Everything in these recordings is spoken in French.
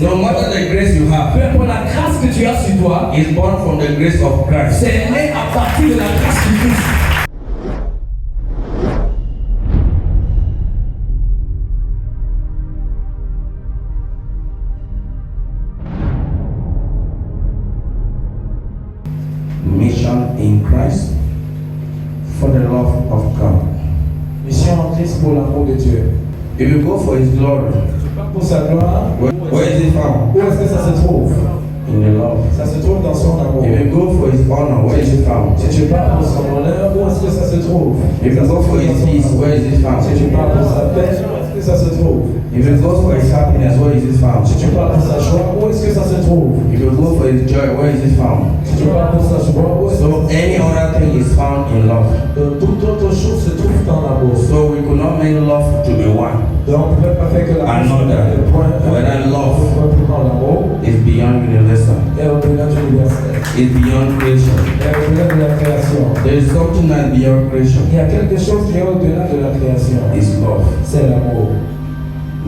No matter the grace you have, peu importe la grâce que tu as sur toi, is born from the grace of Christ. c'est né à partir de la grâce du Christ. Mission in Christ for the love of God. Mission en Christ pour l'amour de Dieu. If you go for His glory, Pour sa gloire, where is it found? où est-ce que ça se trouve? In the love. Ça se trouve dans son amour. If you go for His honor, where is it found? Si tu pars pour son honneur, où est-ce que ça se trouve? If you go for His peace, where is it found? Si tu pars pour sa paix, où est-ce que ça se trouve? If you go for His happiness, where is it found? Si tu pars pour sa joie, où est-ce que ça se trouve? If you go for His joy, where is it found? Si tu pars pour sa joie, où est-ce So any other thing is found in love. que toute autre chose se trouve dans l'amour? So we could not make love to be one. Donc on ne peut pas faire que l'amour Another. le point Whether love pour l'amour is beyond universal. est au-delà de l'universel, It's beyond creation. est au-delà de la création. There is something that's beyond creation. Il y a quelque chose qui est au-delà de la création. It's love. C'est l'amour.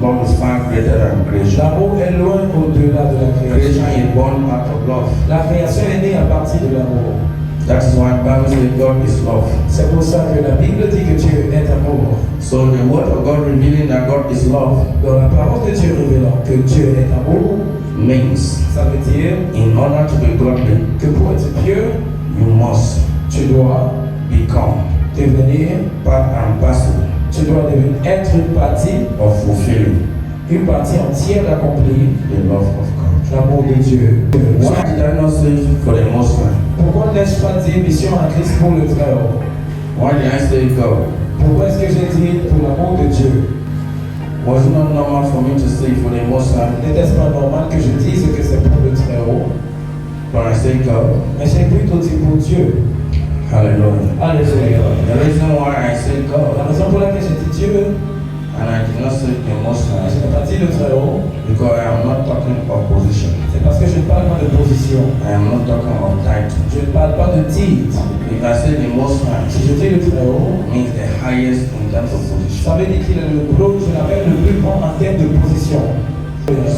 Love is far greater than creation. L'amour est loin au-delà de la Creation création. is born out of love. La création est née à partir de l'amour. That is why the Bible says God is love. C'est pour ça que la Bible dit que Dieu est amour. So the word of God revealing that God is love Dans la parole de Dieu révélant que Dieu est amour, means ça veut dire in order to be godly, que pour être pieux, you must tu dois become devenir, part and parcel tu dois devenir être une partie entière d'accomplir the love of God. l'amour de Dieu. Why did I not say for the Most High? Pourquoi n'ai-je pas dit mission en Christ pour le Très-Haut? Why did I say God? Pourquoi est-ce que j'ai dit pour l'amour de Dieu? Was it not normal for me to say for the Most High? N'était-ce pas normal que je dise que c'est pour le Très-Haut? When I say God, Mais j'ai plutôt dit pour Dieu. hallelujah. Alléluia. The reason why I say La God raison pour laquelle j'ai dit Dieu, and I did not say the Most je High, n'ai pas dit le Très-Haut, because I am not talking of position. c'est parce que je ne parle pas de position. I am not talking of title. Je ne parle pas de titre. If I say the Most High, Si je dis le Très-Haut, means the highest in terms of position. ça veut dire qu'il est le plus, je l'appelle le plus grand en termes de position.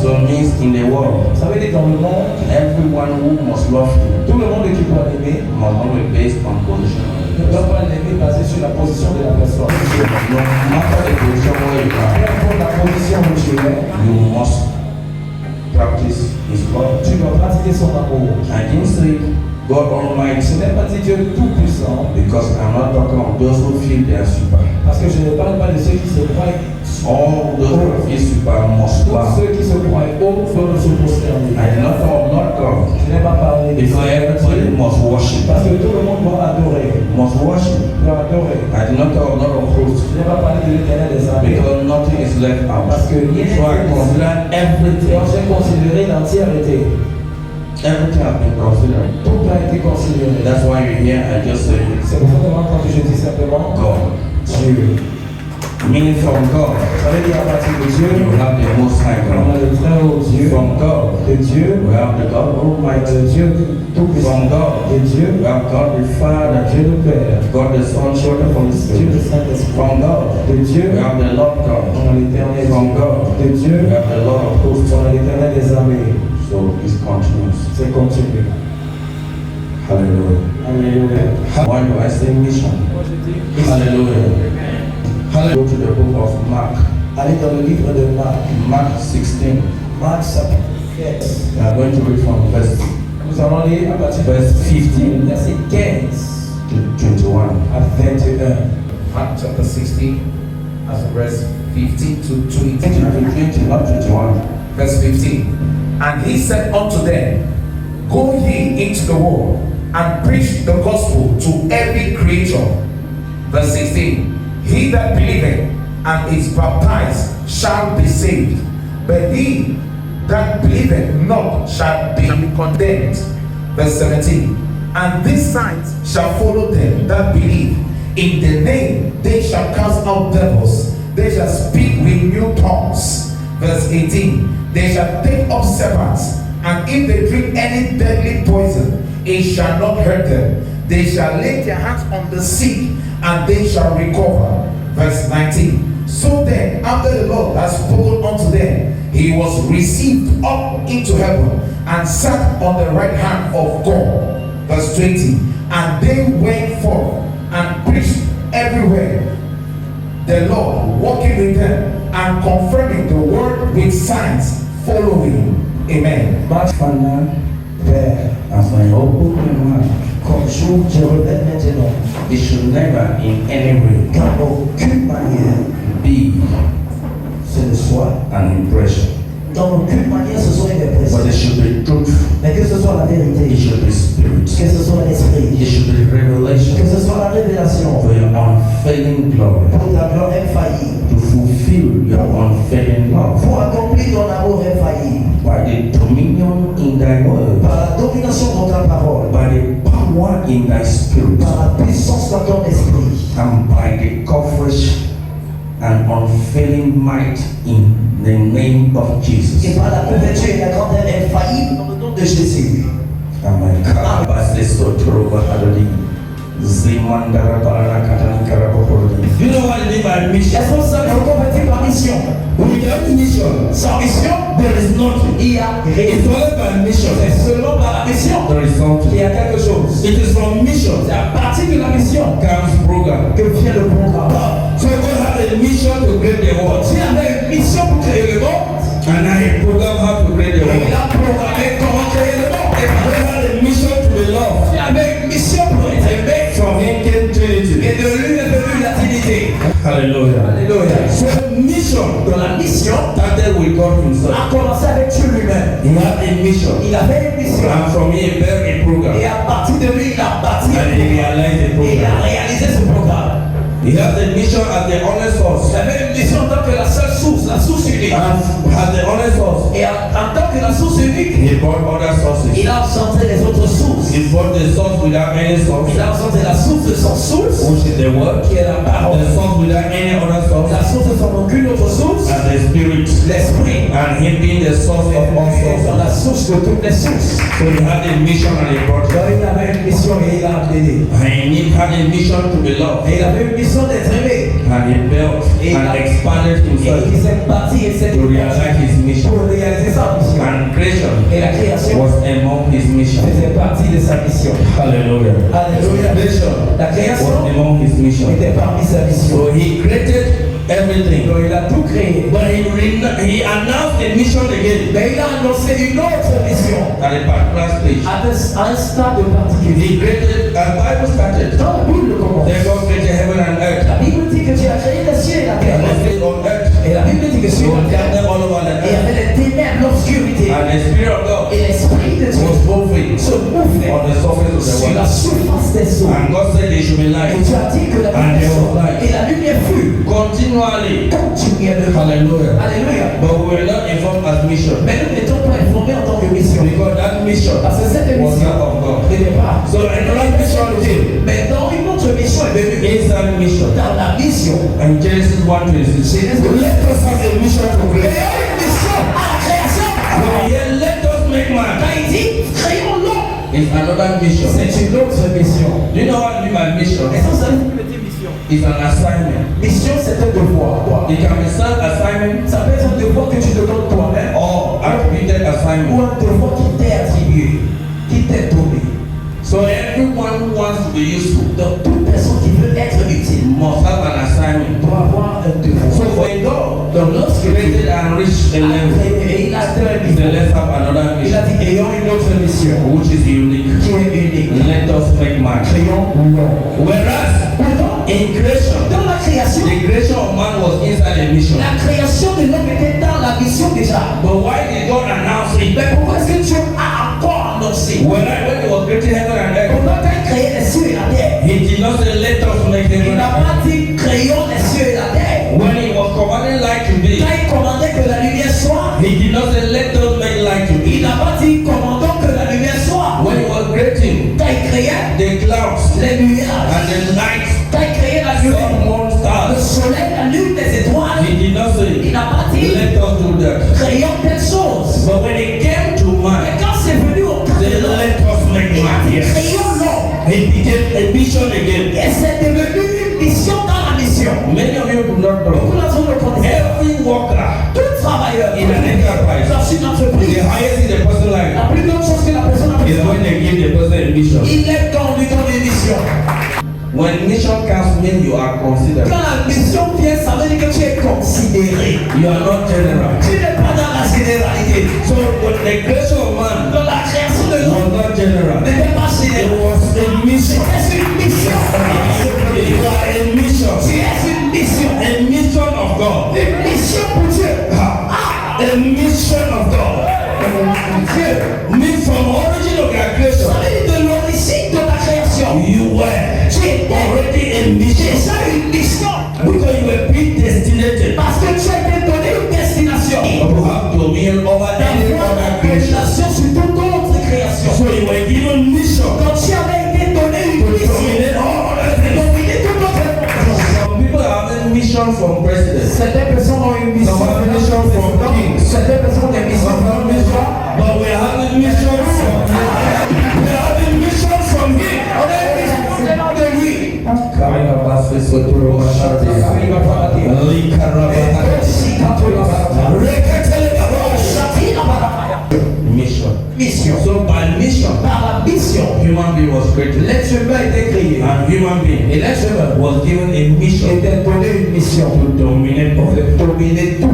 So it means in the world, Ça veut dire dans le monde, everyone who must love you tout le monde qui doit l'aimer must not be based on position. ne doit pas l'aimer basé sur la position de la personne. No matter the position where you Peu are, importe la position où tu es, you must practice His love. tu dois pratiquer son amour. I didn't say God Almighty Je n'ai pas dit Dieu Tout-Puissant, because I'm not talking of those who feel they are super. parce que je ne parle pas de ceux qui se croient. All those who feel super must Tous bow. ceux qui se croient hauts doivent se prosterner. I did not talk of not God Je n'ai pas parlé de because everybody must worship. parce que tout le monde doit adorer. Must worship. Doit adorer. I did not talk of not of fruit Je n'ai pas parlé de l'éternel des armées. because nothing is left out. Parce que rien So I consider everything. Donc j'ai considéré l'entièreté. Everything has been considered. Tout a été considéré. That's why you hear I just say C'est pour ça que moi, quand je dis simplement God. Dieu, Meaning from God, ça veut dire à partir de Dieu, you have the Most High on a God. le très haut Dieu, From God, de Dieu, we have the God on a Almighty. le Dieu tout-puissant, From God, de Dieu, we have God the Father, Dieu le Père, God the Son, Son the Holy Dieu le Spirit. Saint-Esprit, From God, de Dieu, we have the Lord on God. a l'éternel From Dieu, God, de Dieu, we have the Lord of hosts. on a l'éternel des armées. So it's continuous. C'est continu. Hallelujah. Alléluia. Why do I say mission? Moi je dis, Hallelujah. Hallelujah. Go to the book of Mark. allez dans le livre de Marc, Mark 16. Marc chapitre 15. We are going to read from verse Nous allons lire à partir Verse 15. verset 15 to 21. à 21. Mark chapter 16, as verse 15 to 20. 20, not 21. Verse 15. And he said unto them, Go ye into the world and preach the gospel to every creature. Verse 16. He that believeth and is baptized shall be saved, but he that believeth not shall be condemned. Verse 17. And these signs shall follow them that believe. In the name they shall cast out devils, they shall speak with new tongues. Verse 18. They shall take up serpents, and if they drink any deadly poison, it shall not hurt them. They shall lay their hands on the sick, and they shall recover. Verse 19. So then, after the Lord has spoken unto them, he was received up into heaven and sat on the right hand of God. Verse 20. And they went forth and preached everywhere, the Lord walking with them and confirming the word with signs following. Amen. Maintenant, Père, afin aucunement, Comme jour, je relève maintenant, it should never in any way qu'en aucune manière, be ce ne soit, an impression, dans aucune manière, ce soit une but impression, it should be truth, mais que ce soit la it vérité, should be spirit, que ce soit l'esprit, it should be revelation que ce soit la révélation, for your unfailing glory, pour ta gloire infaillible, to fulfill your unfailing love pour accomplir ton amour infaillible, by the dominion in thy word, par la domination de ta parole, by the power in thy spirit, par la puissance de ton esprit, and by the coverage and unfailing might in the name of Jesus. et par la couverture et la grandeur infaillible dans le nom de Jésus. Amen. You know what I mean by mission? Est-ce que vous savez qu'on convertit par mission? Without mission, Sans mission, there is nothing. il y a rien. It's only by mission. C'est seulement par la mission There is qu'il something. y a quelque chose. It is from mission C'est à partir de la mission comes program. que vient le programme. So God had a mission to create the world, Dieu avait une mission pour créer le monde and I program how to create the et il world. a programmé comment créer le monde. God had a mission to be loved. Dieu avait une mission pour être aimé From Him came et Trinity. de lui est venue la Trinité. Hallelujah. Alléluia. So mission Dans la mission started with God Himself. a commencé avec Dieu lui-même. He had a mission, Il avait une mission and from Him built a program, et à partir de lui il a bâti and He realized the et il a program. réalisé ce programme. He has a mission as the only source, Il avait une mission en tant que la seule source, la source unique. and as the only source, Et en tant que la source unique, He brought other sources. il a enchanté les autres sources. He brought the source without any source, Il a enchanté la source de son source, which is the word, qui est la parole. the source without any other source, La source de son aucune autre source, and the Spirit, l'esprit. and Him being the source of all Et sources. dans la source de toutes les sources. So He had a mission and He brought Donc it. il avait une mission et il a amené. And He had a mission to be loved, Et il avait une mission d'être aimé. and He built and expanded Et Himself il s'est bâti et s'est to realize His mission. pour réaliser sa mission. And creation Et la création was among His mission. faisait partie de sa mission. Hallelujah. Alléluia. Creation La was création among His mission. était parmi sa mission. So He created everything. Donc il a tout créé. But He announced a mission again Mais il a annoncé une autre mission at a particular stage. à un stade particulier. He created, a Bible started. Dans la Bible commence. Then God created heaven and earth. La Bible dit que Dieu a créé les cieux et la terre. And He said on earth, Et la Bible dit que He sur was la terre, gathered all over the il y earth. avait les ténèbres, l'obscurité. And the Spirit of God Et l'Esprit de Dieu was moving se mouvait on the surface of the sur la water. surface des eaux. And God said there should be Et light Dieu a dit que la And there lumière was soit. light. Et la lumière fut continually. continuellement. Hallelujah. Alléluia. But we were not informed as mission, Mais nous n'étions pas informés en tant que mission. because that mission Parce que cette was mission not of God. n'était pas. So another mission came. Mais dans une autre mission est venue. Inside mission. Dans la mission. And Genesis 1:26. Genèse Let us have a mission to Il y create. a une mission à la création. But here, let us make man. Quand il dit créons l'homme, It's another mission. c'est une autre mission. Do you know what I mean by mission? Et ça, vous savez ce que veut dire mission? It's an assignment. Mission, c'est un devoir. Quoi. It can be self-assignment Ça peut être un devoir que tu te donnes toi-même or attributed ou assignment. un devoir qui t'est attribué, qui t'est donné. So everyone who wants to be useful Donc, toute personne qui veut être utile must have an assignment. doit avoir un devoir. So for God, Donc, lorsque created and reached a level, et il a atteint un then niveau, let's have another il a mission, dit ayons une autre mission which is unique. qui est unique. Let us make man. Créons l'homme. Whereas Pourtant, in creation, dans la création, the creation of man was inside a mission. la création de l'homme était dans la mission déjà. But why did God announce it? Mais pourquoi est-ce que Dieu a encore annoncé? When He was creating heaven and earth, Pendant qu'il créé les cieux et la terre, He did not say, let us make il heaven n'a and earth. pas dit créons les cieux et la terre. When He was commanding light to be, Quand il commandait que la lumière soit, He did not say, let us make light to il be. n'a pas dit commandons que la lumière soit. When He was creating Quand il créait the clouds les nuages, and the night, quand il créait la sun, lune, moon, le stars, soleil, la lune, les étoiles, He did not il say, n'a pas dit let us do that. créons telle chose. But when it came to Mais man, quand c'est venu au cas they de l'homme, let us make il a man. dit Yes. créons l'homme. It became a mission again. Et c'est devenu une mission dans la mission. Many of you do not Beaucoup know. d'entre vous le connaissez. Every worker Tout travailleur in an is when they give the person a mission. Il est temps de ton émission. When mission comes, means you are considered. Quand la mission vient, ça veut dire que tu es considéré. You are not general. Tu n'es pas dans la généralité. So when the creation of man Dans la création de l'homme, was not general, n'était pas it général. was a mission. C'est une mission. You are a mission. Tu es une mission. A mission of God. Une mission pour Dieu. A mission of God. Dieu. Means from origin of your creation, Ça veut dire de l'origine de la création. you were Tu étais already a mission. déjà une mission. Because you were predestinated Parce que tu as été donné une destination. to have dominion over any D'avoir other la creation. domination sur toute autre création. So you were given mission Quand tu avais été donné une to mission, dominate all other things. dominer toute autre création. Some people have a mission from president. Certaines personnes ont une mission. Some have mission from king. Certaines personnes ont des missions. Some have mission, but we are having mission from we are having mission from him. On a une mission venant de lui. Mission. Mission. So by mission, Par la mission, human being was created. l'être humain a été créé. And human being Et l'être humain was given a mission était donné une mission to dominate all. de dominer tout.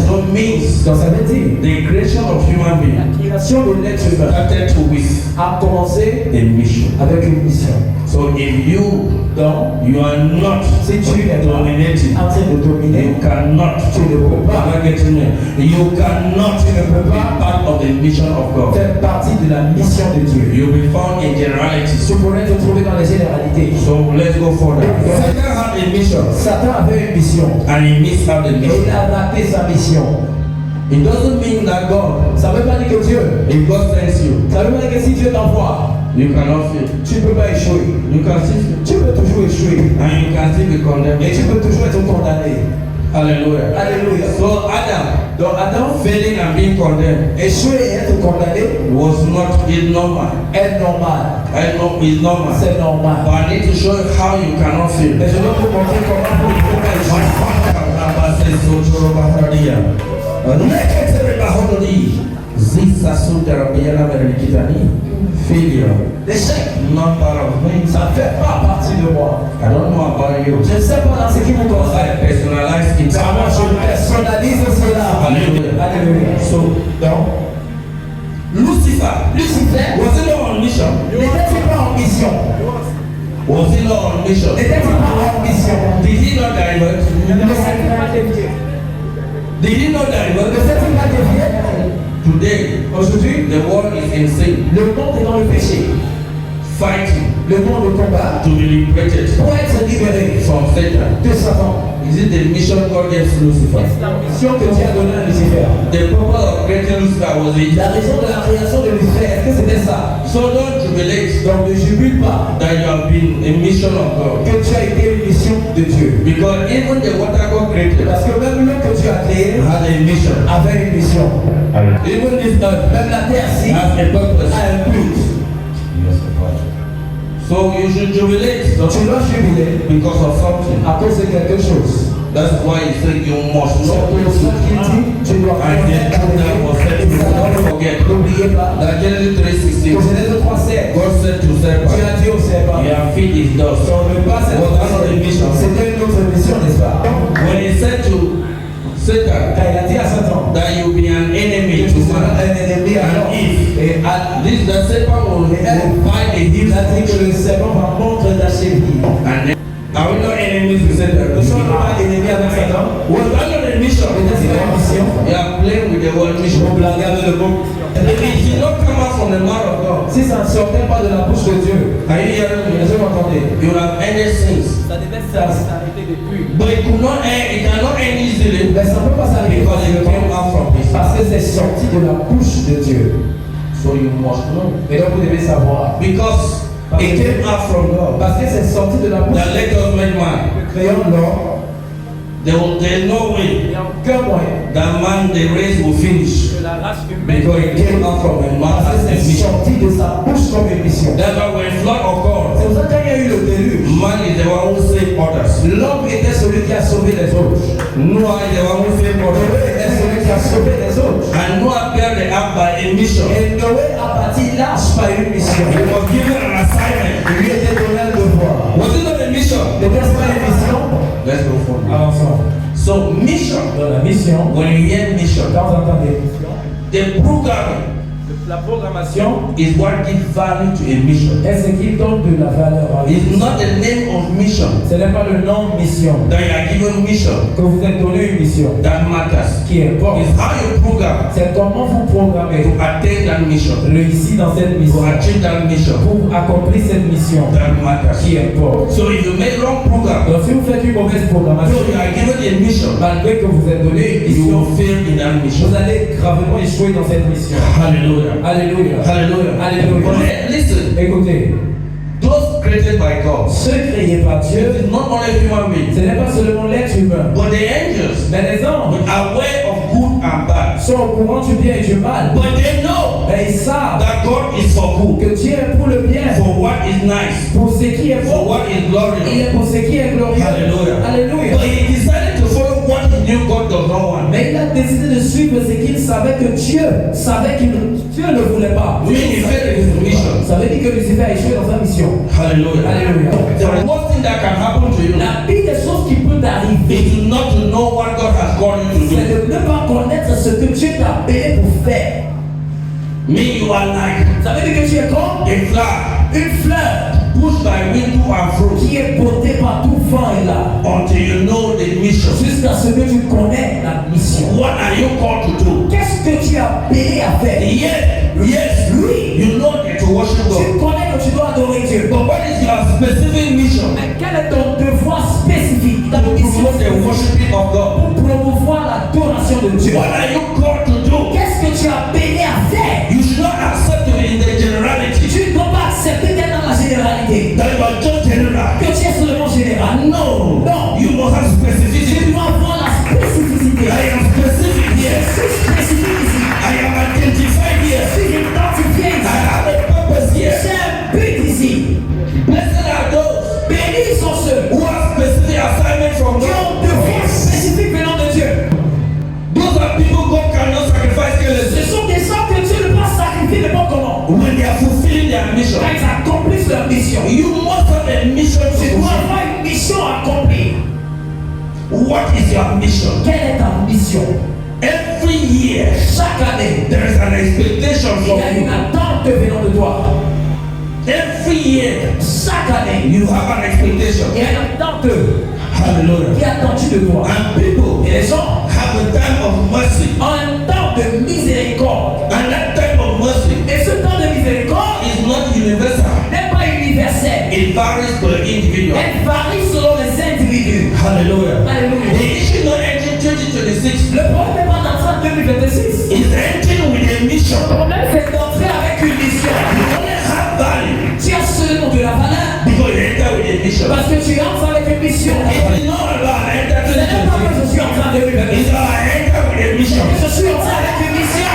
So it means Donc ça veut dire the creation of human being la création de l'être humain started with a commencé a mission. avec une mission. So if you Donc, you are not si tu n'es pas dominating, en train de dominer, you cannot tu ne peux pas am I getting it? You cannot be part of the mission of God. faire partie de la mission de Dieu. You'll be found in generalities. Tu pourrais te trouver dans les généralités. So let's go further. Satan had a mission Satan avait une mission and he missed out the et mission. il a raté sa mission. It doesn't mean that God, Ça ne veut pas dire que Dieu, if God sends you, ça veut pas dire que si Dieu t'envoie, you cannot fail. tu ne peux pas échouer. You can still fail. Tu peux toujours échouer And you can still be condemned. et tu peux toujours être condamné. Hallelujah. Alléluia. So Adam, Donc Adam, failing and being condemned échouer et être condamné was not is normal. est normal. I know it's normal. C'est normal. But I need to show you how you cannot fail. Mais je dois vous montrer comment vous ne pouvez pas échouer. Failure, L'échec, not part of me. ça ne fait pas partie de moi. I don't know about you. Je ne sais pas dans ce qui vous concerne. I personalize it. Car moi, je personnalise cela. Hallelujah. Alléluia. So, Donc, Lucifer, Lucifer was he not on mission? n'était-il pas en mission? Was he not on mission? N'était-il pas en mission? Did he not divert? Ne s'est-il pas dévié? Did he not Ne divert? s'est-il pas dévié? Today, Aujourd'hui, the world is insane, le monde est dans le péché. fighting Le monde de combat to be liberated pour être libéré from Satan. de Satan. Is it the mission God gave to Lucifer? C'est la mission que Dieu a donnée à Lucifer. The purpose of creating Lucifer was it. La raison de la création de Lucifer, est-ce que c'était ça? So don't jubilate Donc ne jubile pas that you have been a mission of God. que tu as été une mission de Dieu. Because even the water God created Parce que même l'eau que tu as créé had a mission. avait une mission. Even this earth Même la terre ci has a purpose. a un but. So you should jubilate Donc tu dois jubiler because of something. à cause de quelque chose. That's why he said you must C'est know. pour ça qu'il dit, tu dois And then that was said to don't forget. N'oubliez pas That Genesis 3:16. que Genèse 3:7, God said to tu serpent, as dit au serpent, your feet is dust. ton repas c'est Was that not a mission? C'était une autre mission, n'est-ce pas? When he said to Satan Quand il a dit à Satan that you be an enemy que to tu seras man, un ennemi à l'homme, et à this the serpent will find a il a dit heel. que le serpent va montrer ta cheville. And then, are we not enemies with Satan? Nous sommes pas ennemis avec Satan. Was that not a mission? Peut-être c'est une mission. You are playing with the word Vous mission. blaguez avec le mot. If it did not come out from the mouth of God, Si ça ne sortait pas de la bouche de Dieu, are you hearing est-ce me? que vous m'entendez? You would have ended sins. Ça devait s'arrêter depuis. But it could not end, it cannot end easily Mais ça ne peut pas s'arrêter because it came out from his parce mouth. que c'est sorti de la bouche de Dieu. So you must know. Et donc vous devez savoir. Because it came out from God. Parce que c'est sorti de la bouche That let us make man. créant l'homme. There is no way Il n'y a aucun moyen that man, the race will finish que la race humaine. Because it came out from a man as a C'est mission. sorti de sa bouche comme une mission. That's why when flood occurred, C'est pour ça que quand il y a eu le déluge, man is the one who saved others. l'homme était celui qui a sauvé les autres. Noah is the one who saved Noé others. était celui qui a sauvé les autres. And Noah built the ark by a mission. Et Noé a bâti l'arche par une mission. He was given an assignment. Il lui était donné un devoir. Was it not a mission? N'était-ce pas une mission? Let's go for it. Avançons. So mission, Dans la mission, when you hear mission, quand on entend des missions, the programming la programmation is what gives value to a mission. est ce qui donne de la valeur à une It's mission. not the name of mission Ce n'est pas le nom mission that you are given mission que vous êtes donné une mission that matters. qui importe. It's how you program C'est comment vous programmez to attain that mission, réussir dans cette to mission achieve that mission pour accomplir cette mission that matters. qui importe. So if you make wrong program, Donc si vous faites une mauvaise so programmation, you are given a mission, malgré que vous êtes donné une you mission, will fail in that mission. vous allez gravement échouer dans cette mission. Hallelujah. Alléluia. Hallelujah. Alléluia. But listen, Écoutez, those created by God, ceux créés par Dieu, it's not only human beings, ce n'est pas seulement l'être humain, but the angels mais les anges are aware of good and bad. sont au courant du bien et du mal. But they know Mais ils savent that God is for good, que Dieu est pour le bien, for what is nice, pour ce qui est for bon, what is il glorious. est pour ce qui est glorieux. Hallelujah. Alléluia. But he decided to follow what he knew God does not want. Mais il a décidé de suivre ce qu'il savait que Dieu savait que Dieu ne voulait pas. When he failed in his mission. Ça veut dire que Lucifer a échoué dans sa mission. Hallelujah. Alléluia. The worst thing that can happen to you La pire des choses qui peut t'arriver, is not to know what God has called you to c'est do. de ne pas connaître ce que Dieu t'a appelé pour faire. Me, you are like Ça veut dire que tu es comme a flower une fleur pushed by wind to and fro qui est portée par tout vent et là, until you know the mission. jusqu'à ce que tu connais la mission. What are you called to do? Qu'est-ce que tu es appelé à faire? Yes, Oui, you know that to worship God. tu connais que tu dois adorer Dieu. But what is your specific mission? Mais quel est ton devoir spécifique, ta To mission promote the worshiping of God. pour promouvoir l'adoration de Dieu? What are you called to do? Qu'est-ce que tu es appelé à faire? You should not accept it in the generality. Tu ne dois pas accepter d'être dans la généralité, That you are just general. que tu es seulement général. No, Non. you must have Tu specificity. dois avoir la spécificité. I am specific Je here. suis spécifique ici. I am identified Je here. suis identifié I ici. have a purpose here. J'ai un but ici. Blessed are those Bénis sont ceux who have specific assignment from qui ont un devoir God. spécifique venant de Dieu. Those are people God cannot sacrifice Ce carelessly. sont des gens que Dieu ne peut pas sacrifier n'importe comment. When they are fulfilling their mission, Quand ils accomplissent leur mission, you must have a mission to tu dois fulfill. avoir une mission à accomplir. What is your mission? Quelle est ta mission? Every year, Chaque année, there is an expectation il from y a une you. attente venant de toi. Every year, Chaque année, you have an expectation. il y a une attente Hallelujah. qui est attendue de toi. And people Et les gens have a time of mercy. ont un temps de miséricorde. And that time of mercy Et ce temps de miséricorde is not universal. n'est pas universel. It varies per individual. Elle varie selon les individus. Hallelujah. Alléluia. The issue not entering 2026 Le problème n'est pas d'entrer en 2026. is entering with a mission. Le problème c'est d'entrer avec une mission. You only have value Tu as seulement de la valeur because you enter with a mission. parce que tu entres avec une mission. It is not about enter Ce n'est pas que 2026. je suis entré en 2026. It's about enter with a mission. Je suis entré avec une mission.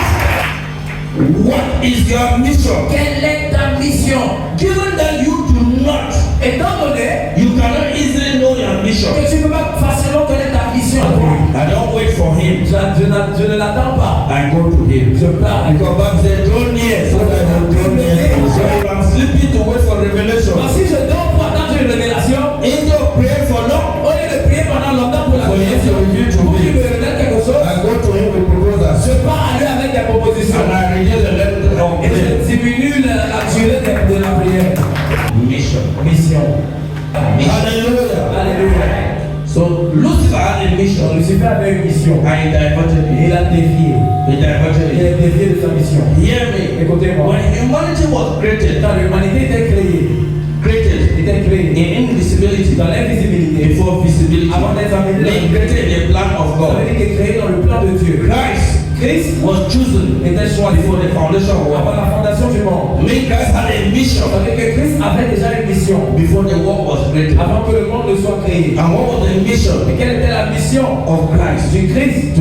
What is your mission? Quelle est ta mission? Given that you do not, Étant donné you cannot easily know your mission. que tu ne peux pas facilement connaître ta mission, I don't wait for him. je ne l'attends pas. I go to him. Je pars. Because Bible said, draw near so that I will draw near. So if I'm sleeping to wait for revelation, Donc si je dors pour attendre une révélation, instead of praying for long, au lieu de prier pendant longtemps pour la for him to révélation, reveal to pour qu'il me, me révèle quelque chose, I go to him with proposals. je pars à lui avec des propositions. And I reduce the level of Et prayer. je diminue la durée de la prière. Mission. Mission. Hallelujah. Alléluia. So Lucifer had a Donc mission Lucifer avait une mission. and he diverted Et il it. a dévié. He diverted Il it. a dévié de sa mission. Hear me. Écoutez-moi. When humanity was created, Quand l'humanité était créée in invisibility, dans l'invisibilité, before visibility, avant d'être they amenée, created the plan of ça God. veut dire qu'il est créé dans le plan de Dieu. Christ Christ was chosen était choisi before the foundation of the avant world. la fondation du monde. Mean Christ had a mission Vous savez que Christ avait déjà une mission before the world was created. avant que le monde ne soit créé. And what was the mission Et quelle était la mission of Christ? du Christ?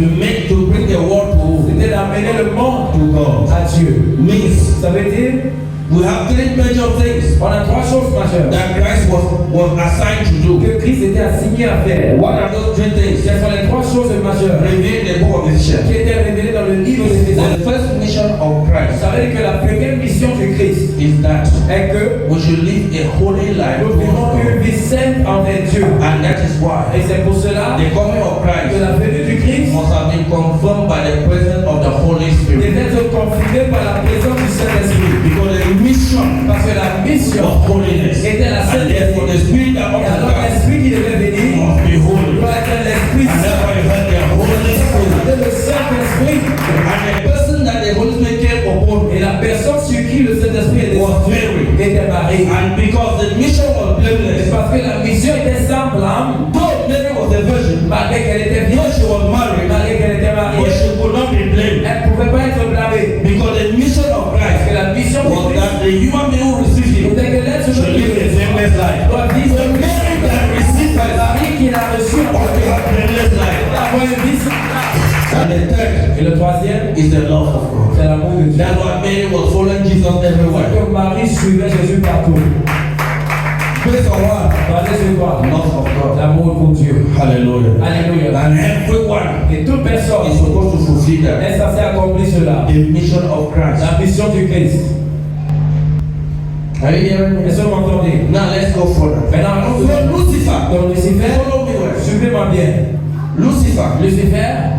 To bring the world C'était d'amener le monde to God. à Dieu. Means Ça veut dire, we have three major things on a trois choses majeures that Christ was assigned to do. que Christ était assigné à faire. What are those three things? Quelles sont les trois choses majeures Revealed in the book of Ephesians. qui étaient révélées dans le livre d'Éphésiens? The first mission of Vous Christ savez que la première mission du Christ is that est que we should live a holy life nous before vivons une God. vie sainte envers Dieu. And that is why Et c'est pour cela the coming of que Christ la venue du Christ must have been confirmed by the presence of the Holy Spirit. devait être confirmée par la présence du Saint-Esprit. Because the mission Parce que la mission was holiness. était la And therefore the sainteté. spirit that Et alors ought to l'Esprit qui devait venir must be holy. doit être l'Esprit And that's Saint. why you had the Holy Spirit. C'est le Saint-Esprit. And the person that the Holy Spirit came upon Et la personne sur qui le Saint-Esprit was Mary. était mariée. And because the mission was Et blameless, parce que la mission était sans blâme, though Mary was a virgin, malgré qu'elle était though vierge, she was married, malgré qu'elle était but mariée, she could not be blamed. elle ne pouvait pas être blâmée. Because the mission of Parce Christ que la mission de was Christ that the human being who received him était que l'être should humain live a blameless life. doit vivre The Mary that received le Christ mari qu'il a reçu en ought to have blameless life. avoir une vie sans blâme. And the third Et le troisième, is the love of God. c'est l'amour de Dieu. That's why Mary was following Jesus everywhere. Que Marie suivait Jésus partout. Based on what? Basé sur quoi? Love of God. L'amour pour Dieu. Hallelujah. Alléluia. And everyone Et toute is personne supposed to fulfill that. est censée accomplir cela. The mission of Christ. La mission du Christ. Are you hearing me? Est-ce que vous m'entendez? Now let's go further. Maintenant, allons So Lucifer, Donc Lucifer, follow me well. suivez-moi bien. Lucifer Lucifer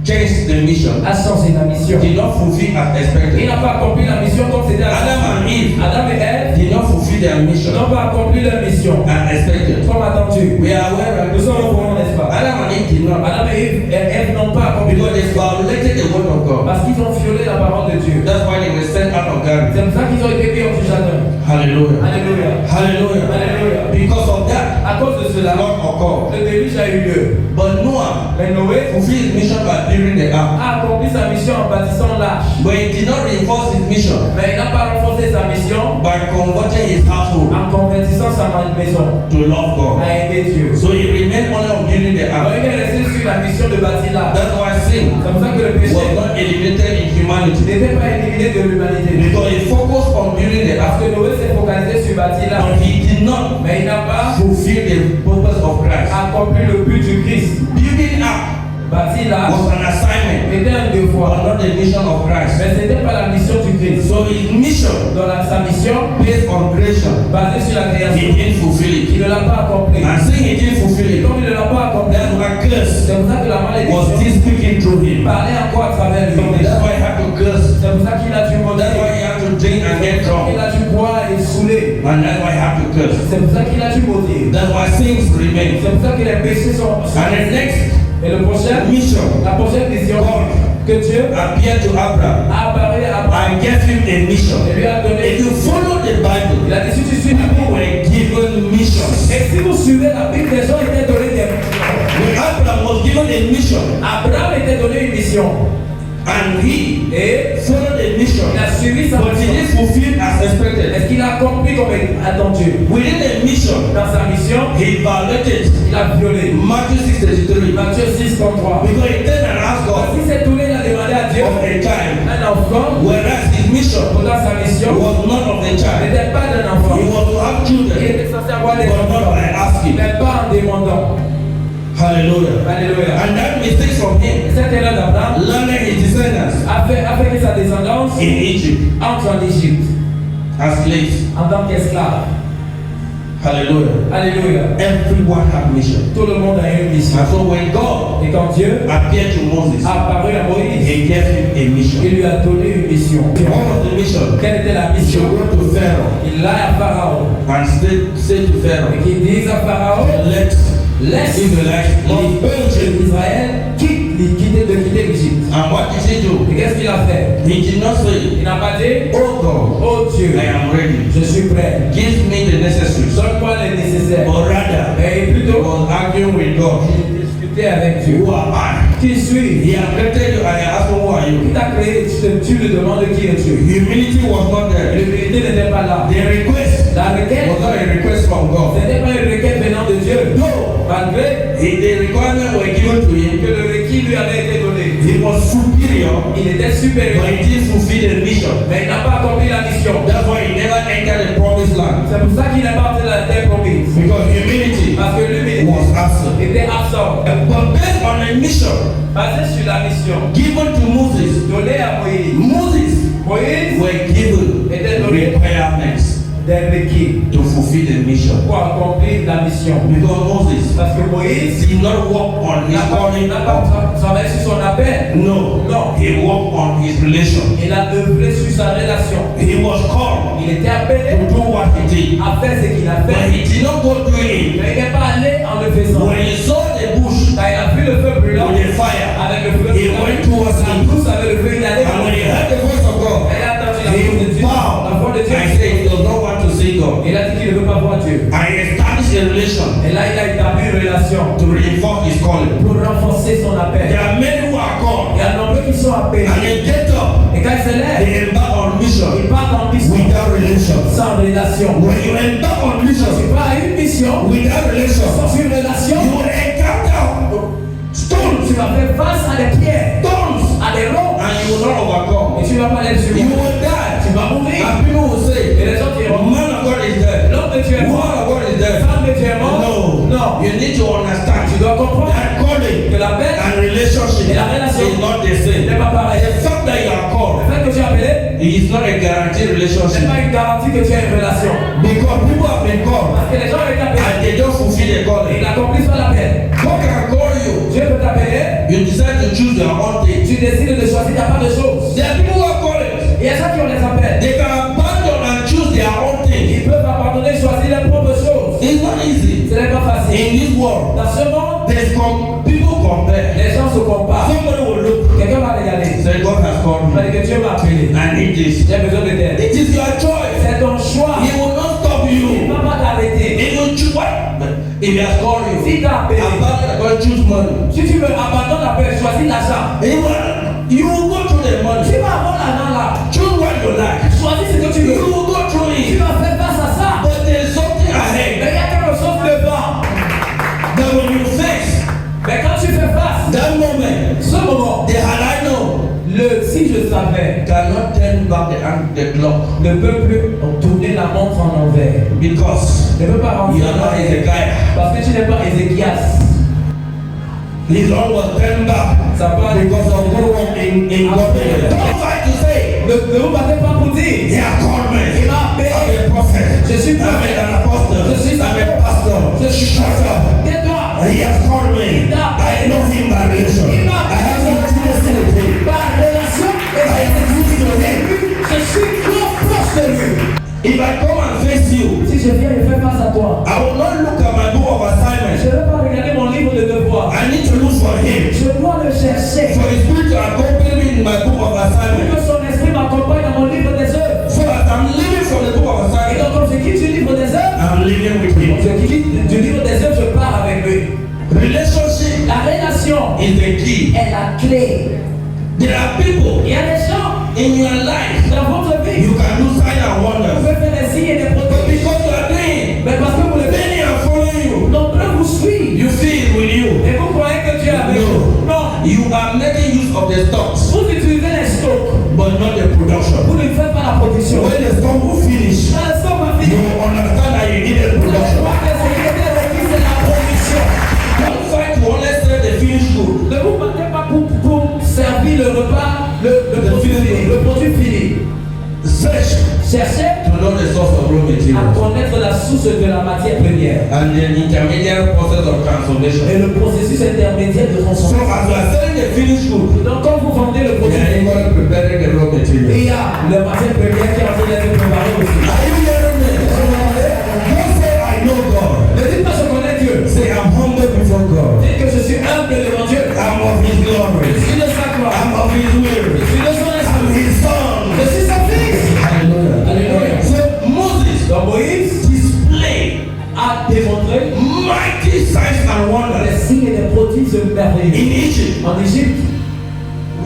changed the mission. a changé la mission. Did not fulfill as Il expected. n'a pas accompli la mission comme c'était Adam and Eve Adam et Ève did not fulfill their mission n'ont pas accompli leur mission as expected. comme attendu. We are aware Nous that sommes au courant, n'est-ce pas? Adam and Eve did not, Adam et Ève n'ont pas accompli because they violated the word of God. parce qu'ils ont violé la parole de Dieu. That's why they were sent out of Garden. C'est pour ça qu'ils ont été mis hors du jardin. Hallelujah. Alléluia. Hallelujah. Alléluia. Because of that, À cause de cela, not occurred. le déluge a eu lieu. But Noah Mais Noé fulfilled his mission by building the ark. a accompli sa mission en bâtissant l'arche. But he did not reinforce his mission Mais il n'a pas renforcé sa mission by converting his household en convertissant sa maison to love God. à aimer Dieu. So he remained only on building the Alors ark. il est resté sur la mission de bâtir l'arche. That's why sin C'est pour ça que le péché was not eliminated in humanity. n'était pas éliminé de l'humanité. Because he focused on building the Parce ark. que Noé s'est focalisé sur bâtir l'arche. But he did not Mais il n'a pas fulfill the purpose of Christ. accompli le but du Christ. Building ark Bâtir l'arche was an assignment, était un but devoir. not the mission of Christ. Mais ce n'était pas la mission du Christ. So his mission, Dans sa mission, based on creation, basée sur la he création, didn't fulfill il it. ne l'a pas accompli. And saying he didn't fulfill Et it, comme il ne l'a pas accompli, that's why curse c'est pour ça que la was malédiction still speaking through him. parlait encore à travers lui. That's why he had to curse. C'est pour ça qu'il a dû That's maudire. why he had to drink and get Il drunk. a dû boire et saouler. And that's why he had to curse. C'est pour ça qu'il a dû maudire. That's why sins remain. C'est pour ça que les péchés sont. And the next Et le prochain, mission, la prochaine mission God que Dieu appeared to Abraham a apparu à Abraham and gave him a mission. et lui a donné. If you follow the Il Bible, a dit si tu suis la people Bible. were given missions. Et si vous suivez la Bible, les gens étaient donnés des missions. When Abraham was given a mission Abraham était donné une mission. and he Et followed the mission, il a suivi sa but he mission. didn't fulfill as expected. Est-ce qu'il a accompli comme attendu? Within the mission, Dans sa mission, he violated il a violé. Matthew 6:33 Matthieu 6:33. because he turned and asked Parce God qu'il s'est tourné, il a demandé à Dieu of a child, un enfant. whereas his mission Pendant sa mission, was not of the il child. n'était pas d'un enfant. He was to have Il children, était censé avoir des but not enfants, by asking. mais pas en demandant. Hallelujah. Alléluia. And that mistake from him Cette erreur d'Abraham landed his descendants a fait que sa descendance in Egypt entre en Égypte as slaves. en tant qu'esclave. Hallelujah. Alléluia. Everyone had mission. Tout le monde a une mission. And so when God Et quand Dieu appeared to Moses, a apparu à Moïse, he gave him a mission. il lui a donné une mission. One of the missions, Quelle était la he mission? went to Pharaoh Il l'a à Pharaon. and said to Pharaoh, Et qu'il dise à Pharaon, let laisse Israelites go l'Israël quitter l'Égypte. And what did he do? Et qu'est-ce qu'il a fait? He did not say, Il n'a pas dit, oh God, oh Dieu, I am ready. je suis prêt. Give me the necessaries. Donne-moi le nécessaire. Or rather, Mais he plutôt, was arguing with God. il discutait T'es avec Dieu. Who am I? Qui suis-je? He had created you and he asked you, who are Il you? t'a créé, tu lui demandes qui es-tu. Humility was not there. L'humilité n'était pas là. The request La requête, was not a request from ce God. n'était pas une requête venant de Dieu. No. Malgré The requirements were given to him. que le requis lui avait été donné. He was superior, Il était but supérieur, he didn't fulfill the mission. mais il n'a pas accompli la mission. That's why he never entered the promised land. C'est pour ça qu'il n'est pas entré dans la terre promise. Because humility Parce que l'humilité was absent. était absent. But based on a mission Basé sur la mission given to Moses, donnée à Moïse. Moïse Moïse were given était donné requirements des requis to fulfill the mission. pour accomplir la mission. Because Moses Parce que Moïse did not work on his calling. n'a pas travaillé sur son appel. No, Non. he worked on his relation. Il a œuvré sur sa relation. He was called Il était appelé to do what he did, à faire ce qu'il a but fait. he did not go through it. Mais il n'est pas allé en le faisant. When he saw the bush Quand il a vu le feu brûlant with the fire, avec le feu he brûlant, went towards la him. douce avec le feu, il allait And when he heard the voice of God, Elle a entendu la voix de he Dieu. La voix de bowed Dieu. and said he does not want to see God. Il a dit qu'il ne veut pas voir Dieu. And he established a relation Et là, il a établi une relation to reinforce his calling. pour renforcer son There appel. are many who are Il called y a de nombreux qui sont appelés. and they get up, Et quand ils se lèvent, they embark on mission ils partent en mission without relation. sans relation. When you embark on Tu mission pars à une mission without relation, sans une relation. you will encounter stones, Tu vas faire face à des pierres, stones, à des rocs. and you will not overcome. Et tu vas pas les You subir. will die. Tu vas mourir. And people will say, Et les gens diront, man of God is dead. l'homme de Dieu est mort. Woman of God is dead. Femme de Dieu est mort. No, Non. you need to understand Tu dois comprendre that calling que la paix and relationship et la relation is not the same. n'est pas pareil. The fact that you are Le called fait que tu es appelé is not a guaranteed n'est relationship, pas une garantie que tu as une relation. because people have been called Parce que les gens ont été appelés and they don't fulfill the et ils calling. n'accomplissent pas l'appel. God can call you. Dieu peut t'appeler, You decide to choose your own thing. tu décides de choisir ta part de choses. There are people who are calling. Il y a ceux qui ont les appels. They can abandon and choose their own thing. Ils peuvent abandonner, choisir leurs propres choses. It's not easy. Ce n'est pas facile. In this world, Dans ce monde, people compare. les gens se comparent. Somebody will look. Quelqu'un va regarder. Say, God has called Il va me. dire que Dieu m'a appelé. I need this. J'ai besoin de t'aide. It is your choice. C'est ton choix. He will not stop Il ne you. va pas t'arrêter. If you choose what? If he has called you, Si tu as appelé, abandon God, choose money. si tu veux abandonner l'appel, choisis l'argent. You will go through the money. Tu vas avoir l'argent là. Choose what you like. Choisis ce que tu You veux. will go through Tu it. vas faire face à ça. But there is something Mais ahead il y a quelque chose devant. that when you face Mais quand tu fais face, that moment, ce moment, the had I know si je savais, cannot turn back the clock, ne peut plus tourner la montre en envers. because Ne peut pas rentrer you are en not arrière. Ezekiel. Parce que tu n'es pas Ézéchias. His Lord was turned back Ça va because of good work in God. Don't fight to say, Ne vous battez pas pour he dire. has called me. Il m'a appelé. I'm a prophet. Je suis I'm an apostle. Je suis I'm a pastor. Je suis Shut up. Tais-toi. He has called me. I know him by relation. Il m'a I have intimacy with him. Par relation et I am close to him. je suis trop proche de lui. If I come and face you, Si je viens et fais face à toi, I will not look at my book of je assignment. ne vais pas regarder mon livre de devoirs. I need to look for him. Je dois le chercher. For his spirit to accompany me in my book of Pour assignment. que son esprit m'accompagne dans mon livre des œuvres. So as I'm living from the book of Et assignment, donc, quand je quitte du livre des œuvres, I'm living with him. je quitte du livre des œuvres, je pars avec lui. Relationship La relation is the key. est la clé. There are people Il y a des gens in your life, dans votre vie, you can do signs and vous wonders. pouvez faire des signes et des But prodiges. because you are doing, Mais parce que vous le faites, many are following you. nombreux vous suivent. You feel it with you. Et vous croyez que Dieu est avec vous. No. Non. You are making use of the stocks, Vous utilisez les stocks. but not the production. Vous ne faites pas la production. When the stock will finish, Quand le stock va you finir, will understand that you needed vous allez production. voir que ce qui était requis, c'est la production. Don't fight to only sell the finished good. Ne vous battez pas pour servir le repas, le produit fini. Search Cherchez to know the source of raw à material connaître la source de la matière première and the intermediate process of transformation. et le processus intermédiaire de So transformation. as you are selling the finished good, Donc quand vous vendez le you produit are fini, even preparing the raw material. il y a la matière première qui est en train d'être préparée aussi. Are you hearing me? Don't say I know God. Ne dites pas je connais Dieu. Say I'm humble before God. Dites que je suis humble devant Dieu. I'm of His Je glory. suis de sa gloire. I'm of His will. Je suis de son I'm esprit. His son. Je suis son fils. Hallelujah. Alléluia. So Moses Donc Moïse displayed a démontré mighty signs and les wonders signes et les prodiges Nil. In Egypt. En Égypte.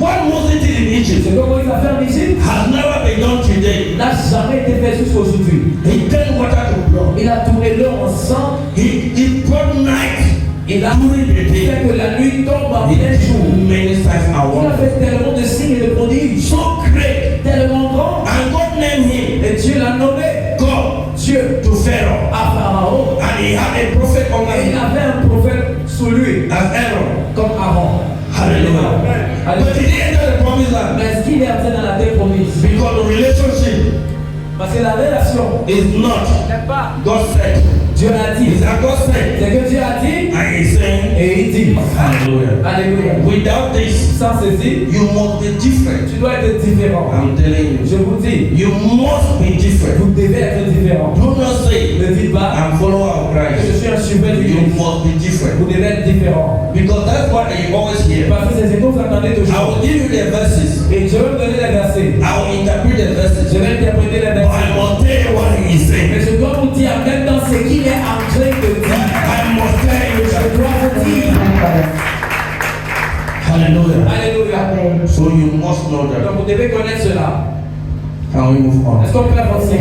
What Moses did in Egypt Ce que Moïse a fait en Égypte has never been done today. n'a jamais été fait jusqu'aujourd'hui. He turned water to blood. Il a tourné l'eau en sang. He brought night Il a during the fait day. que la nuit tombe en He plein did jour. many signs and Il a wonders. fait tellement de signes et de prodiges. So great. Tellement grand. And God named him Et Dieu l'a nommé God Dieu to Pharaoh. à Pharaon. And he had a prophet under Et il him avait un prophète sous lui, as Aaron. comme Aaron. Hallelujah. But Alléluia. he didn't enter the promised land Mais est-ce qu'il est entré dans la terre promise? because the relationship Parce que la relation is not n'est pas. God said. Dieu l'a dit. It's that God said. C'est que Dieu a dit And he's saying, et il dit. Hallelujah. Alléluia. Without this, Sans ceci, you must be different. tu dois être différent. I'm telling Je you. vous dis, You must be different. vous devez être différent. Do not say, Ne dites pas I'm follower of que je Christ. suis un suiveur du You Christ. must be different. Vous devez être différent. Because that's what you always hear. Parce que c'est ce que vous entendez I toujours. will give you the verses. Et je vais vous donner les versets. I will interpret the verses. Je vais interpréter les But I versets. must tell you what he is Mais saying. je dois vous dire en même temps ce qu'il est en train de dire. I must tell you Je that. dois vous dire. Hallelujah. Alléluia. So you must know that. Donc vous devez connaître cela. Can we move on? Est-ce qu'on peut avancer?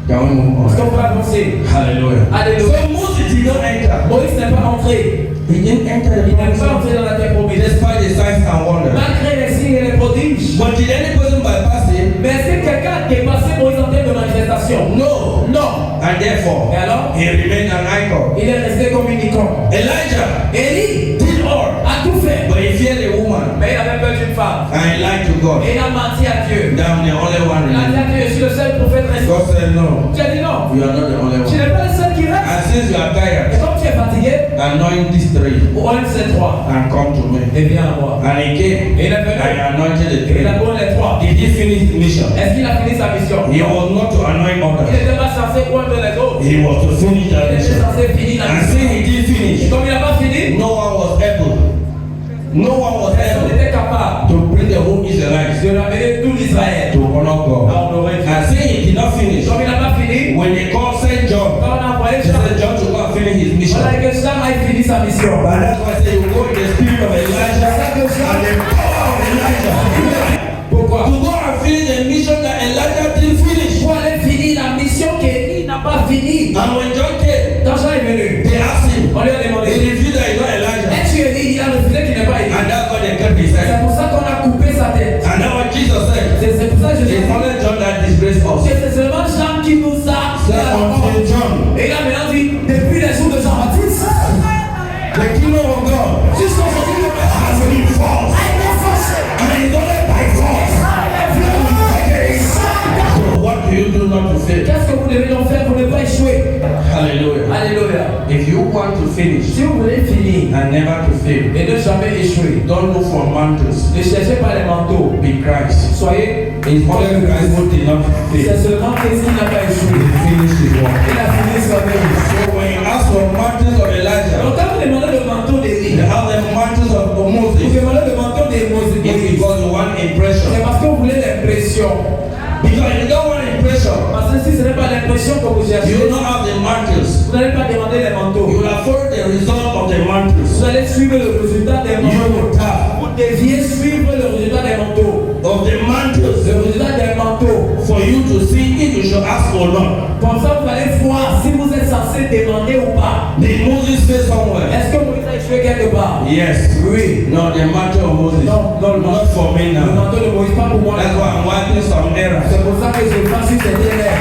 Can we move Est-ce qu'on on? peut avancer? Hallelujah. Alléluia. So Moses did not enter. Moïse n'est pas entré. He didn't enter the Il n'est promised pas land entré dans la terre promise. despite the signs and wonders. Malgré les signes et les prodiges. But did any person bypass it? Mais est-ce que quelqu'un qui est passé Moïse en termes de manifestation? No. Non. And therefore, Et alors? he remained an icon. Il est resté comme une icône. Elijah Élie did all, a tout fait. but he feared a woman Mais il avait peur d'une femme. and he lied to God. Et il a menti à Dieu. I'm the only one Il a dit remaining. à Dieu, je suis le seul prophète resté. God said, No, Tu as dit non. you are not the only Tu one. n'es pas le seul qui reste. And since you are Et tired, comme tu es fatigué, anoint these three ouvre ces trois. and come to me. Et viens à moi. And he came Et il est venu. and he anointed the Et il a three. donné les trois. Did he finish the mission? Est-ce qu'il a fini sa mission? He was not to anoint Il others. n'était pas censé prendre les autres. He was to finish Il that était mission. censé finir la And mission. since he did Et finish, comme il n'a pas fini, no one was able. No one was personne able n'était capable to bring the whole Israelites de ramener tout l'Israël to honor à God. honorer Dieu. And since he did not finish, Comme il n'a pas fini, when they called Saint John, quand on a envoyé they Jean, said John to go and finish his mission. voilà que Jean a fini sa mission. And that's why I say you go in the spirit of Elijah and the power of Elijah. Pourquoi? To go and finish the mission that Elijah didn't finish. Pour aller finir la mission qu'Élie n'a pas finie. And when John came, Quand Jean est venu, they asked him, on lui a he demandé, refused that he's not Elijah. es-tu Élie? Il a refusé qu'il n'est pas Élie. And that's why they kept his C'est head. pour ça qu'on a coupé sa tête. And that's what Jesus said. C'est pour ça que je dis It's only John that disgraced us. que c'est seulement Jean qui nous a Say until John, Et il a maintenant dit, depuis les jours de Jean-Baptiste, the kingdom of God jusqu'au jour de has been forced. And it's only by force. So what do you do not to fail? Qu'est-ce que vous devez donc faire pour ne pas échouer? Hallelujah. Alléluia. If you want to finish Si vous voulez finir and never to fail, et ne jamais échouer, don't look for mantles. ne cherchez pas les manteaux. Be Christ. Soyez, It's only Christ who did not c'est fail. seulement Christ qui n'a pas He échoué. finished his work. Il a fini son œuvre. So when you ask for mantles of Elijah, Donc quand vous demandez le manteau d'Élie, you have the mantles of vous Moses. demandez le manteau de It's Moïse, because you want c'est impression. parce que vous voulez l'impression. Because you don't want impression, Parce que si ce n'est pas l'impression que vous cherchez, you will not have the mantles. vous n'allez pas demander les manteaux. You will have followed the result of the mantles. Vous allez suivre le résultat des You manteaux. will have Vous deviez suivre le résultat des manteaux. of the mantles Le résultat des manteaux. for you to see if you should ask or not. Comme ça, vous allez voir si vous êtes censé demander ou pas. Did Moses fail somewhere? Est-ce que Moïse a échoué quelque part? Yes. Oui. No, the mantle of Moses. Non, non, Not for me Le now. manteau de Moïse, pas pour moi. That's why I'm wiping some errors. C'est pour ça que je pense que c'était l'air.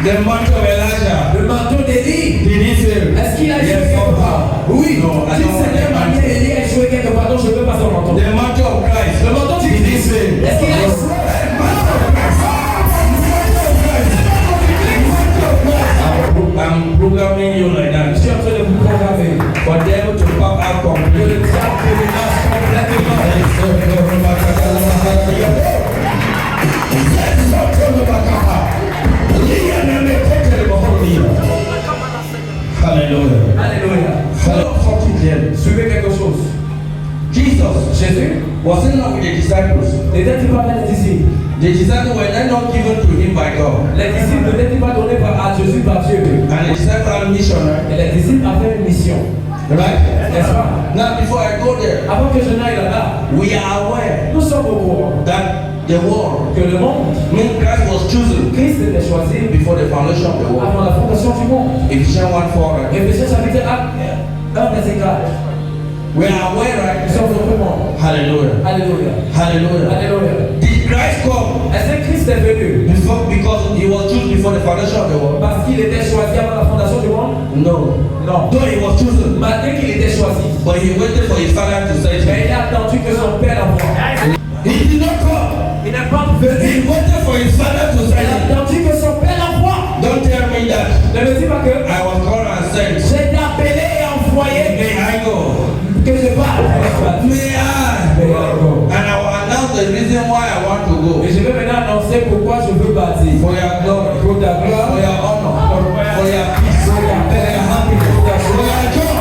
The mantle of Elijah. Le manteau d'Élie. Did he fail? Est-ce qu'il a échoué Yes, quelque somehow. part? Oui. No, I Si don't want c'est the bien manière, mantle. Élie a échoué quelque part, donc je veux pas son manteau. The mantle of Christ. Le manteau de Did he Christ. fail? Est-ce qu'il a échoué? I'm programming you like Je that. suis en train de vous programmer. For them to pop out Que le completely. diable te menace complètement. Hallelujah. Alléluia. Follow something there. Suivez quelque chose. Jesus Jésus wasn't not with the disciples. n'était-il pas avec les disciples? The disciples were not given to him by God. Les disciples n'étaient pas donnés à Jésus par Dieu. And the disciples are missionary. Et les disciples avaient une mission. Right? N'est-ce pas? Now, before I go there, Avant que je n'aille là-bas, we are aware nous sommes au courant that the world, que le monde, when Christ was chosen Christ était choisi before the foundation of the world. avant la fondation du monde. Ephesians 1:4. Right? Éphésiens chapitre 1, verset 4. We are aware, right? Nous sommes au courant. Hallelujah. Alléluia. Hallelujah. Alléluia. Did Christ come Est-ce que Christ est venu because he was chosen before the foundation of the world? parce qu'il était choisi avant la fondation du monde? No. Non. Though he was chosen, Malgré qu'il était choisi, but he waited for his father to say mais him. il a attendu que son père l'envoie. He did not come. Il n'est pas venu. He waited for his father to Il say a him. attendu que son père l'envoie. Don't tell me that Ne me dis pas que I was called and sent. j'ai été appelé et envoyé. May I go? Que je parle. May I? And I will announce the reason why I want to go. Et je vais maintenant annoncer pourquoi je veux bâtir. For your glory, Pour ta gloire, for your honor, for your peace, pour ta paix, pour ta for joie. your joy.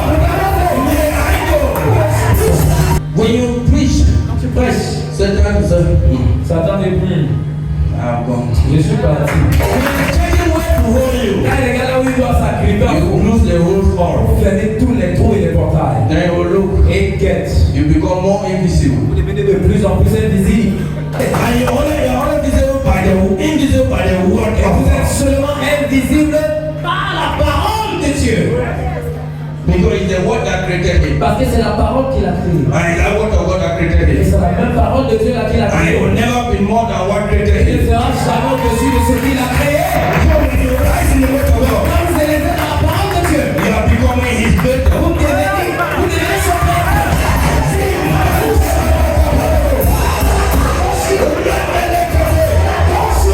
May I go? When you preach, Quand tu prêches, Satan says, Satan est plus. I've gone. Je suis parti. Taking where to hold you. Quand il regarde là où il doit sacrifier, You lose the whole form. vous fermez tous les trous et les portails. Then you look, Et guette. you become more invisible. Vous devenez de plus en plus invisible. And you're only visible by the word Et vous êtes of God. seulement invisible par la parole de Dieu. Because it's the word that created him. Parce que c'est la parole qu'il a créée. And it's the word of God that created Et him. c'est la même parole de Dieu là qu'il a And it créée. will never be more than what created Il ne him. sera jamais au-dessus de ce qu'il a créé. So when you rise in the word of God, Quand vous élevez dans la parole de Dieu, you are becoming his better. vous devenez son père.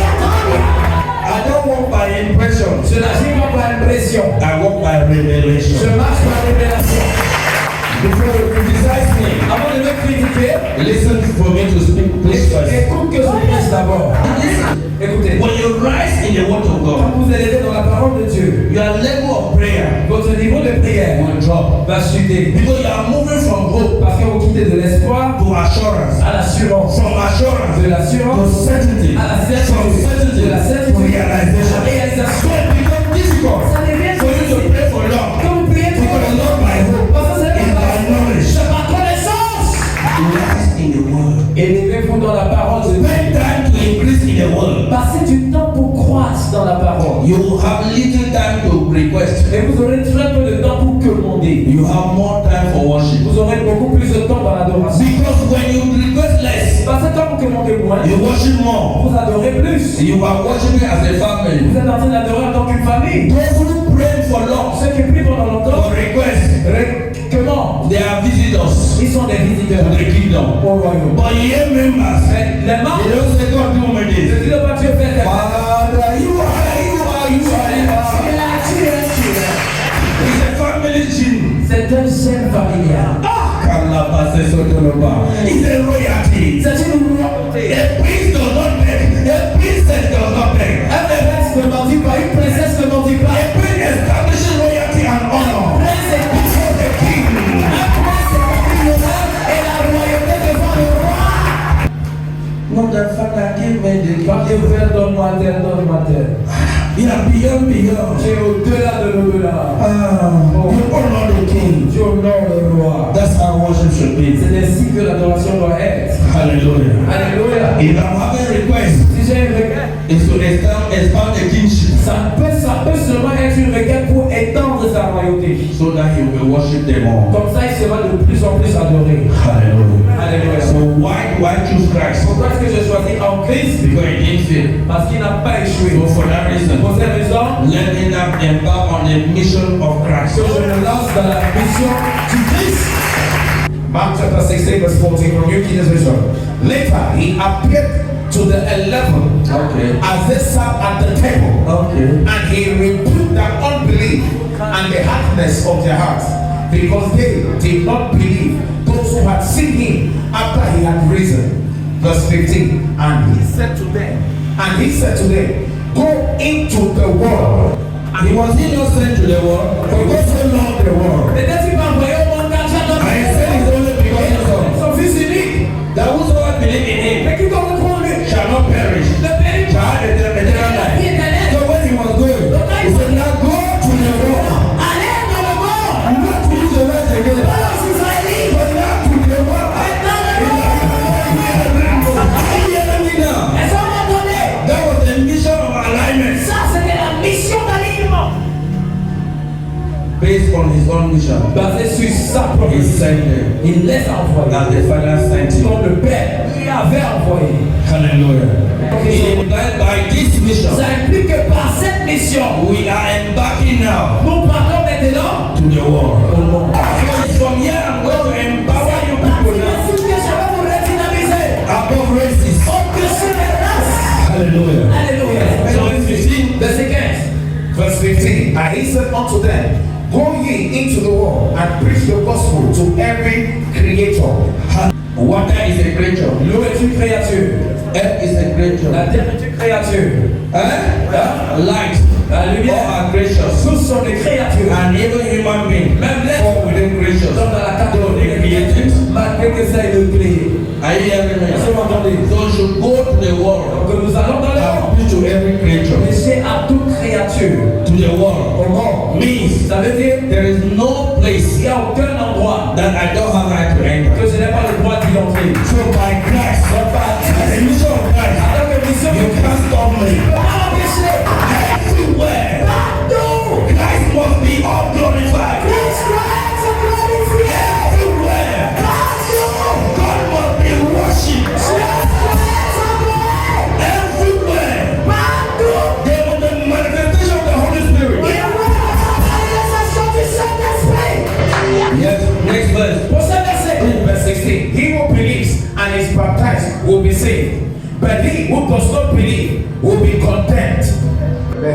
I don't walk by impression. Je n'agis pas par impression. I walk by Je revelation. marche par révélation. Before you criticize me, Avant de me critiquer, listen for me to speak. Please first. écoute que je prêche d'abord. Écoutez, When you rise in the word of quand God, vous élevez dans la parole de Dieu, your level of prayer votre niveau de prière will drop. va chuter. Because you are moving from hope Parce que vous quittez de l'espoir to assurance. à l'assurance. From assurance De l'assurance to certainty. à la From certitude. certainty De la to certitude à la realization. réalisation. So it becomes difficult Ça devient for you to pray for long. Quand vous priez pour Because le not by hope, parce que c'est it's by knowledge. c'est par connaissance. Rise in the word. Élevez-vous dans la parole de Dieu. Spend time to increase in the word. Passez du temps pour croître dans la parole. You will have little time to request. Et vous aurez très peu de temps pour commander. You have more time for worship. Vous aurez beaucoup plus de temps dans l'adoration. Because when you request less, Parce que quand vous commandez moins, you worship more. vous adorez plus. You are worshiping as a family. Vous êtes en train d'adorer en tant qu'une famille. Those who pray for long, Ceux qui prient pendant longtemps, for request, comment? they are visitors Ils sont des visiteurs to the kingdom. au royaume. But here members, Mais les membres, they don't say God do me ne this. disent pas Dieu fait des Father, you are. It's a family gene. C'est un gène familial. It's a royalty. C'est une royauté. A prince does not beg. A princess does not beg. Un prince ne mendie pas, une princesse ne mendie pas. A prince establishes royalty and honor Prince est before the king. un prince établit l'honneur et la royauté devant le roi. Not that Father give me the Quand Dieu fait donne-moi tel, donne-moi tel. You are beyond. Tu es au-delà de l'au-delà. You honor the king. Tu honores le roi. That's how worship should be. C'est ainsi que l'adoration doit être. Hallelujah. Alléluia. If I'm having request, Si j'ai une requête, it's to expand the kingship ça peut seulement être une requête pour étendre sa royauté. so that he will worship them all. Comme ça, il sera de plus en plus adoré. Hallelujah. Alléluia. So why do I choose Christ? Pourquoi est-ce que je choisis en Christ? Because he didn't fail. Parce qu'il n'a pas échoué. So for that reason, Pour cette raison, let me now embark on the mission of Christ. que je me lance dans la mission du Christ. Mark chapter 16, verse 14 from New King James Version. Later, he appeared to the 11 Okay. as they sat at the table, Okay. and he rebuked their unbelief and the hardness of their hearts, because they did not believe those who had seen him after he had risen. Verse 15. And he said to them, go into the world. And he was innocent to the world, but God so loved the world. N'était-il pas envoyé au monde car Dieu And he said his only begotten Son, son Fils unique? that whosoever believe in him Mais quiconque croit en lui shall not perish, ne périt shall pas. have eternal life. Vie éternelle. So when he was going, he said, now go to the world. Allez dans le monde. Not to use the rest based on his own mission. basé sur sa propre He mission. sent them Il les a envoyés. as the Father sent him. Comme le Père lui avait envoyé. Hallelujah. It implies by this mission, Ça implique que par cette mission, we are embarking now nous partons maintenant to the world. au monde. So from here, I'm going to empower you people now Ainsi que je vais vous redynamiser. above races. Au-dessus des races. Hallelujah. Alléluia. John 15, Verset 15. verse 15. And he said unto them, Go ye into the world and preach the gospel to every creature. Water is a creature. L'eau est une créature. Earth is a creature. La terre est une créature. Light. La All lumière. are creatures. Tous sont des créatures. And even human beings Même l'être fall within creatures. dans la Though they catégorie created. malgré que ça est le créé. Are you hearing me? Est-ce que vous m'entendez? So you should go to the world Donc nous allons dans le monde. and preach to every creature. Prêcher à toute créature. To the world. Au monde. Means Ça veut dire there is no qu'il place n'y a aucun endroit that I don't have right to enter. que je n'ai pas le droit d'y entrer. So by Christ, Donc par the mission of Christ, alors que mission you can't stop me. pas empêcher. Everywhere, Partout. Christ must be all glorified. Christ doit être glorifié. Everywhere, Partout. God must be worshipped. Christ doit être adoré. Everywhere, Partout. there was the manifestation of the Holy Spirit. Et voilà la manifestation du Saint-Esprit. Yes, next verse. Prochain verset. Verse 16. He who believes and is baptized will be saved, but he who does not believe will be condemned.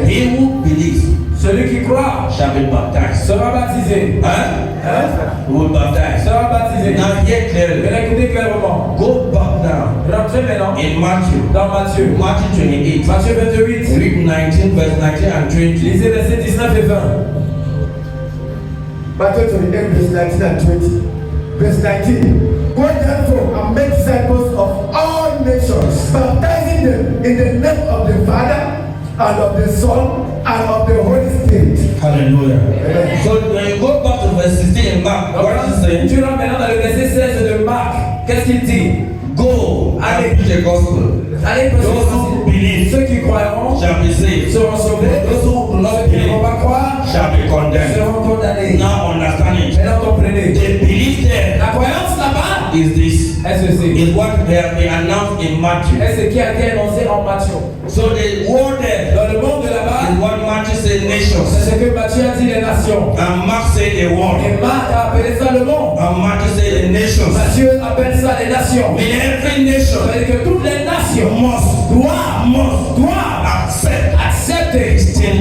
He who believes Celui qui croit shall be baptized. sera baptisé. Who will baptize? Sera baptisé. Now hear clearly. Mais écoutez clairement. Go back down Rentrez maintenant in Matthew. dans Matthieu. Matthew 28. Matthieu 28. Read 19, verse 19 and 20. Lisez versets 19 et 20. Matthew 28, verse 19 and 20. Verse 19. Go therefore and make disciples of all nations, baptizing them in the name of the Father and of the Son and of the Holy Spirit. Hallelujah. So when you go back to verse 16 in Mark, what is it saying? Tu rentres maintenant dans le verset 16 de Marc. Qu'est-ce qu'il dit? Go Allez. and preach the gospel. Allez, Those who believe ceux qui croiront shall be saved. seront sauvés. Those who do not Ceux qui ne vont believe pas croire shall be condemned. seront condamnés. Now understand it. Maintenant comprenez. The belief there La croyance là-bas, is this. est-ce que c'est? Is what has been announced in Matthew. Est ce qui a été annoncé en Matthieu. So the word there Dans le monde de là-bas, is what Matthew said c'est nations. ce que Matthieu a dit les nations. And Mark said the world. Et Marc a appelé ça le monde. And Matthew said the nations. Matthieu appelle ça les nations. In every nation C'est-à-dire que toutes les nations must accepter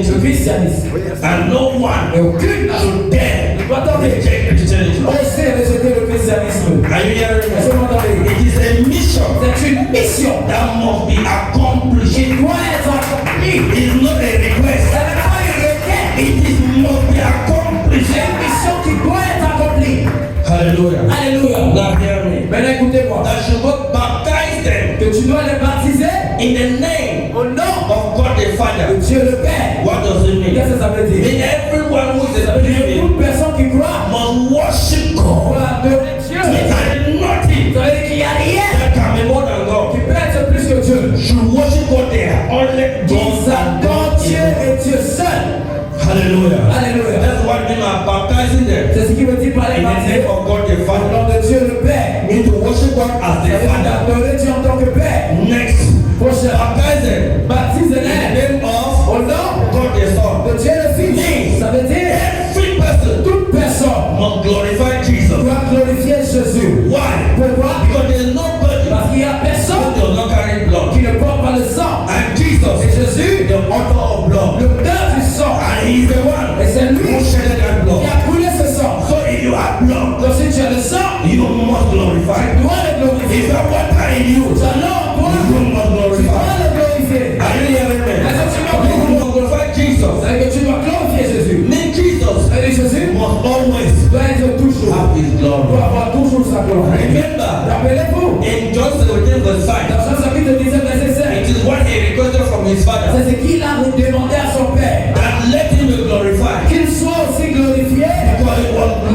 le christianisme. and no one Et aucune nation should dare ne doit tenter reject Christianity. oser rejeter le christianisme. Are you hearing Est-ce que vous me? m'entendez? It is a mission C'est une mission that must be accomplished. qui doit être accomplie. It is not a request. Ce n'est pas une requête. Must be accomplished. C'est une mission qui doit être accomplie. Hallelujah. Alléluia. Now hear me. Maintenant écoutez-moi. That you must baptize them Que tu dois les baptiser in the name au nom of God the de Father. Dieu le Père. What does it mean? Qu'est-ce que ça veut dire? In everyone who is Ça veut dire que believing toute personne qui croit must worship doit God. adorer Dieu. There is nothing Ça veut dire qu'il n'y a rien that can be more than God. qui peut être plus que Dieu. Should worship God there. Only God Ils adorent Dieu et Dieu seul. Hallelujah. Alléluia. That's what we are baptizing them C'est ce qui veut dire par les in the baptisés. name of God the Au Father. nom de Dieu le Père. Mean to worship God as Ça the veut dire Father. d'adorer Dieu en tant que Père. Next, Prochain. baptize them in the Baptise-les name of au nom God the Son. de Dieu le Fils. Ça veut dire Every person toute personne must glorify Jesus. doit glorifier Jésus. Why? Pourquoi? Because there is nobody Parce qu'il n'y a who personne does not carry blood. qui ne porte pas le sang. And Jesus Et Jésus, the author of blood. l'auteur du sang. And he is the one Et c'est lui who shedded that qui blood. a coulé ce sang. So if you have blood, Donc si tu as le sang, you must glorify. tu dois le If glorifier. you have water in you, Tu as l'eau en toi, you must tu dois glorify. le glorifier. Are you hearing me? You must glorify Jesus. C'est-à-dire que tu dois glorifier Jésus. Mean Jesus C'est-à-dire Jésus must always doit être toujours, have his glory. doit avoir toujours sa gloire. Remember, Rappelez-vous, in John 17 verse 5, dans Jean chapitre 17, verset 5, it is what he requested from his father, c'est ce qu'il a demandé à son Père. that let him be glorified. Qu'il soit aussi glorifié Because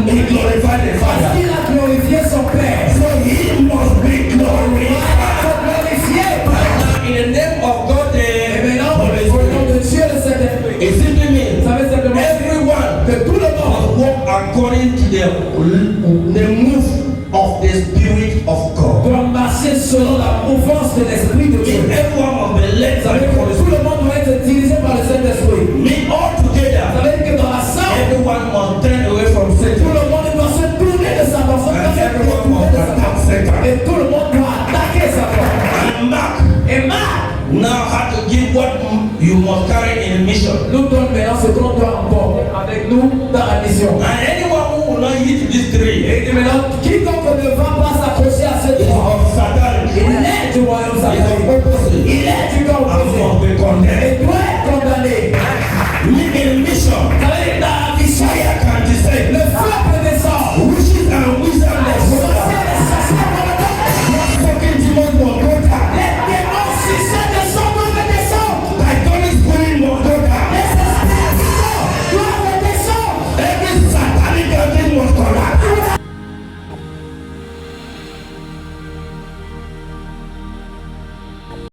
he glorified the parce Father. qu'il a glorifié son Père. So he must be Il glorified. faut glorifier. Now, in the name of God Et the maintenant, Holy au nom Spirit, de Dieu le Saint-Esprit, it simply means ça veut simplement dire everyone que tout le monde according to the move of the Spirit of God. doit marcher selon la mouvance de l'Esprit de Dieu. Everyone must be led by the Holy Tout Spirit. le monde doit être dirigé par le Saint-Esprit. Me all Ça together, veut dire que dans la salle, everyone must turn away from tout Satan. le monde doit se tourner de sa personne. And everyone must attack Satan. Et tout le monde doit attaquer Satan. And Mark Et Marc now had to give what you must carry in a mission. nous donne maintenant ce qu'on doit emporter avec nous dans la mission. And anyone who will not heed to these three, Et maintenant, quitte